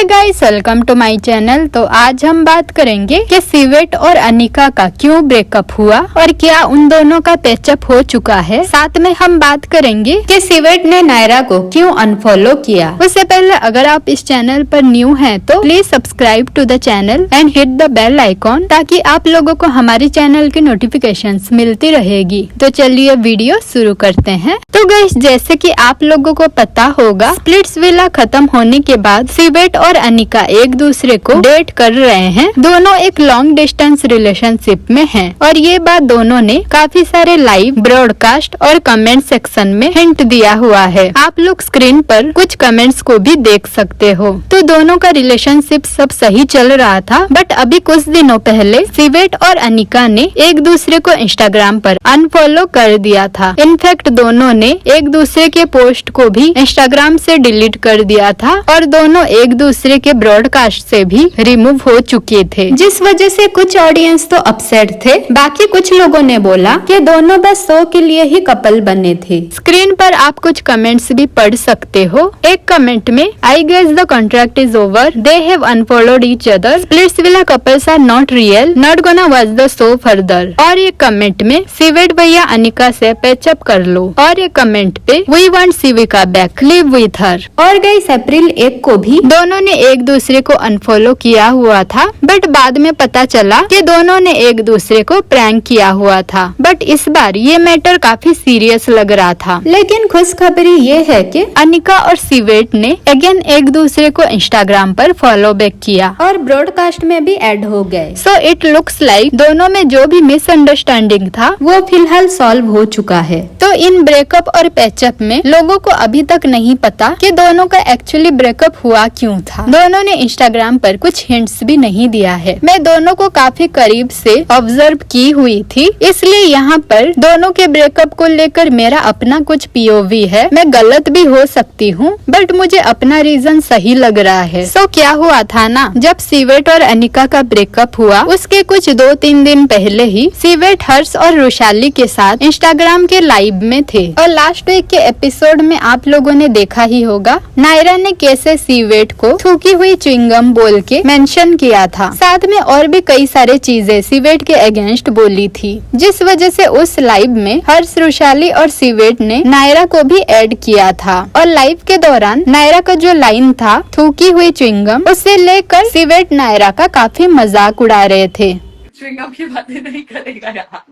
Hey guys, welcome to my channel. तो आज हम बात करेंगे कि सिवेट और अनिका का क्यों ब्रेकअप हुआ और क्या उन दोनों का पैचअप हो चुका है। साथ में हम बात करेंगे कि सिवेट ने नायरा को क्यों अनफॉलो किया। उससे पहले अगर आप इस चैनल पर न्यू हैं तो please subscribe to the channel and hit the bell icon ताकि आप लोगों को हमारे चैनल की नोटिफिकेशंस मिलती रहेगी। तो चलिए वीडियो शुरू करते हैं। तो गाइस, जैसे कि आप लोगों को पता होगा, स्प्लिट्सविला खत्म होने के बाद सिवेट और अनिका एक दूसरे को डेट कर रहे हैं। दोनों एक लॉन्ग डिस्टेंस रिलेशनशिप में हैं और ये बात दोनों ने काफी सारे लाइव ब्रॉडकास्ट और कमेंट सेक्शन में हिंट दिया हुआ है। आप लोग स्क्रीन पर कुछ कमेंट्स को भी देख सकते हो। तो दोनों का रिलेशनशिप सब सही चल रहा था, बट अभी कुछ दिनों पहले सिवेट और अनिका ने एक दूसरे को इंस्टाग्राम पर अनफॉलो कर दिया था। इनफैक्ट दोनों ने एक दूसरे के पोस्ट को भी इंस्टाग्राम से डिलीट कर दिया था और दोनों एक दूसरे के ब्रॉडकास्ट से भी रिमूव हो चुके थे, जिस वजह से कुछ ऑडियंस तो अपसेट थे। बाकी कुछ लोगों ने बोला कि दोनों बस शो के लिए ही कपल बने थे। स्क्रीन पर आप कुछ कमेंट्स भी पढ़ सकते हो। एक कमेंट में, I guess the contract is over, they have unfollowed each other, Splitsvilla couples are not real, not gonna watch the show further. और एक कमेंट में, सिवेट भैया अनिका से पैचअप कर लो। और एक कमेंट पे, वी वांट सिविका बैक, लिव विथ हर। और गाइस, अप्रैल 1 को भी दोनों ने एक दूसरे को अनफॉलो किया हुआ था, बट बाद में पता चला कि दोनों ने एक दूसरे को प्रैंक किया हुआ था। बट इस बार ये मैटर काफी सीरियस लग रहा था। लेकिन खुशखबरी ये है कि अनिका और सिवेट ने अगेन एक दूसरे को इंस्टाग्राम पर फॉलो बैक किया और ब्रॉडकास्ट में भी ऐड हो गए। सो इट लुक्स लाइक दोनों में जो भी मिसअंडरस्टैंडिंग था वो फिलहाल सॉल्व हो चुका है। तो इन ब्रेकअप और पैचअप में लोगों को अभी तक नहीं पता कि दोनों का एक्चुअली ब्रेकअप हुआ क्यों था। दोनों ने इंस्टाग्राम पर कुछ हिंट्स भी नहीं दिया है। मैं दोनों को काफी करीब से ऑब्जर्व की हुई थी, इसलिए यहाँ पर दोनों के ब्रेकअप को लेकर मेरा अपना कुछ पीओवी है। मैं गलत भी हो सकती हूँ, बट मुझे अपना रीजन सही लग रहा है। सो क्या हुआ था ना, जब सिवेट और अनिका का ब्रेकअप हुआ उसके कुछ 2-3 दिन पहले ही सिवेट हर्ष और रुशाली के साथ इंस्टाग्राम के लाइव में थे। और लास्ट वीक के एपिसोड में आप लोगों ने देखा ही होगा, नायरा ने कैसे सिवेट को थूकी हुई च्युइंगम बोल के मेंशन किया था। साथ में और भी कई सारे चीजें सिवेट के अगेंस्ट बोली थी, जिस वजह से उस लाइव में हर्ष, रुशाली और सिवेट ने नायरा को भी ऐड किया था। और लाइव के दौरान नायरा का जो लाइन था, थूकी हुई च्युइंगम, उसे लेकर सिवेट नायरा का काफी मजाक उड़ा रहे थे। च्युइंगम की बातें नहीं करेगा यहाँ।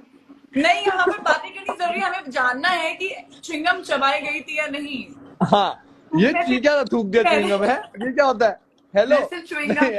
नहीं, यहाँ पर बातें करनी जरूरी है। हमें जानना है कि च्युइंगम चबाई गई थी या नहीं। हाँ, ये चीज क्या थूक दिया च्युइंगम है? ये क्या होता है? हेलो,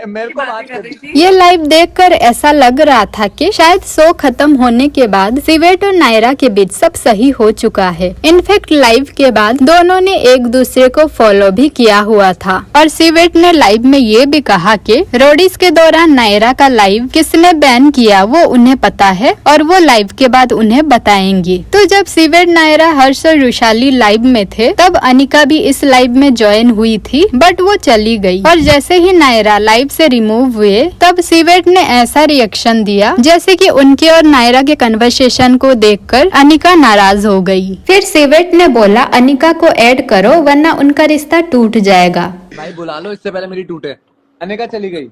मेरे को बात कर रही थी। ये लाइव देखकर ऐसा लग रहा था कि शायद शो खत्म होने के बाद सिवेट और नायरा के बीच सब सही हो चुका है। इनफैक्ट लाइव के बाद दोनों ने एक दूसरे को फॉलो भी किया हुआ था। और सिवेट ने लाइव में ये भी कहा कि रोडीज के दौरान नायरा का लाइव किसने बैन किया वो उन्हें पता है और वो लाइव के बाद उन्हें बताएंगी। तो जब सिवेट, नायरा, हर्ष और रुशाली लाइव में थे तब अनिका भी इस लाइव में ज्वाइन हुई थी, बट वो चली गई। और जैसे ही नायरा लाइव से रिमूव हुए तब सिवेट ने ऐसा रिएक्शन दिया जैसे कि उनके और नायरा के कन्वर्सेशन को देखकर अनिका नाराज हो गई। फिर सिवेट ने बोला, अनिका को ऐड करो वरना उनका रिश्ता टूट जाएगा। भाई बुला लो, इससे पहले मेरी टूटे। अनिका चली गई,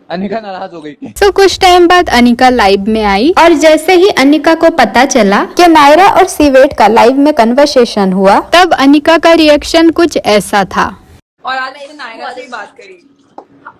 अनिका नाराज हो गई। तो कुछ टाइम बाद अनिका लाइव में आई और जैसे ही अनिका को पता चला कि नायरा और सिवेट का लाइव में कन्वर्सेशन हुआ तब अनिका का रिएक्शन कुछ ऐसा था। और आज मैंने नायरा से बात करी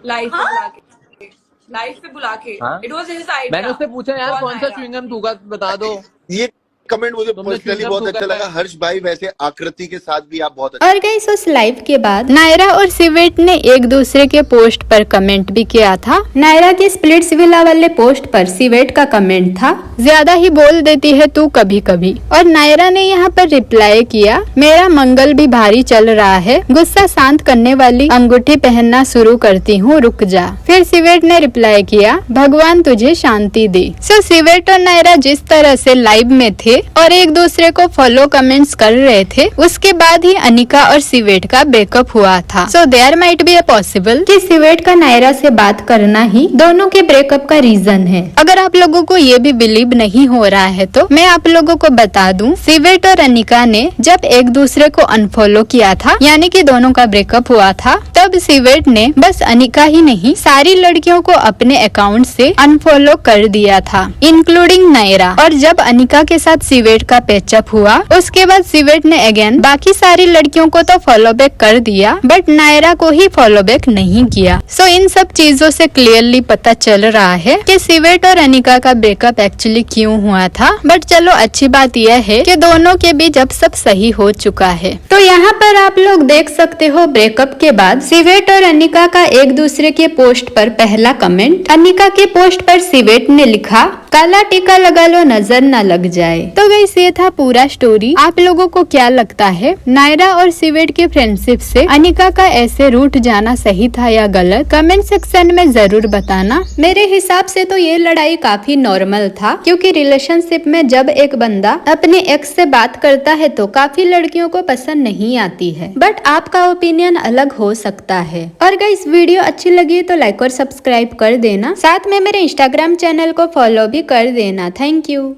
लाइव पे बुला के, लाइव पे बुला के। It was his idea. मैंने उससे पूछा, यार कौन सा च्युइंगम थूका बता दो। ये कमेंट मुझे पर्सनली बहुत अच्छा लगा। हर्ष भाई, वैसे आकृति के साथ भी आप बहुत अच्छा। और गाइस, उस लाइव के बाद नायरा और सिवेट ने एक दूसरे के पोस्ट पर कमेंट भी किया था। नायरा के स्प्लिट्सविला वाले पोस्ट पर सिवेट का कमेंट था, ज्यादा ही बोल देती है तू कभी कभी। और नायरा ने यहाँ पर रिप्लाई किया, मेरा मंगल भी भारी चल रहा है, गुस्सा शांत करने वाली अंगूठी पहनना शुरू करती हूँ, रुक जा। फिर सिवेट ने रिप्लाई किया, भगवान तुझे शांति दे। सो सिवेट और नायरा जिस तरह से लाइव में थे थे और एक दूसरे को फॉलो कमेंट्स कर रहे थे, उसके बाद ही अनिका और सिवेट का ब्रेकअप हुआ था। So there might be a possible कि सिवेट का नायरा से बात करना ही दोनों के ब्रेकअप का रीजन है। अगर आप लोगों को ये भी बिलीव नहीं हो रहा है तो मैं आप लोगों को बता दूं, सिवेट और अनिका ने जब एक दूसरे को अनफॉलो किया था, यानी कि दोनों का ब्रेकअप हुआ था, तब सिवेट ने बस अनिका ही नहीं सारी लड़कियों को अपने अकाउंट से अनफॉलो कर दिया था, इंक्लूडिंग नायरा। और जब अनिका के साथ सिवेट का पैचअप हुआ, उसके बाद सिवेट ने अगेन बाकी सारी लड़कियों को तो फॉलो बैक कर दिया, बट नायरा को ही फॉलो बैक नहीं किया। सो इन सब चीजों से क्लियरली पता चल रहा है कि सिवेट और अनिका का ब्रेकअप एक्चुअली क्यों हुआ था। बट चलो अच्छी बात यह है कि दोनों के बीच अब सब सही हो चुका है। तो यहाँ पर आप लोग देख सकते हो ब्रेकअप के बाद सिवेट और अनिका का एक दूसरे के पोस्ट पर पहला कमेंट। अनिका के पोस्ट पर सिवेट ने लिखा, काला टीका लगा लो नजर न लग जाए। तो गाइस ये था पूरा स्टोरी। आप लोगों को क्या लगता है, नायरा और सिवेट के फ्रेंडशिप से अनिका का ऐसे रूठ जाना सही था या गलत? कमेंट सेक्शन में जरूर बताना। मेरे हिसाब से तो ये लड़ाई काफी नॉर्मल था, क्योंकि रिलेशनशिप में जब एक बंदा अपने एक्स से बात करता है तो काफी लड़कियों को पसंद नहीं आती है, बट आपका ओपिनियन अलग हो सकता है। और गाइस वीडियो अच्छी लगी तो लाइक और सब्सक्राइब कर देना, साथ में मेरे इंस्टाग्राम चैनल को फॉलो भी कर देना। Thank you.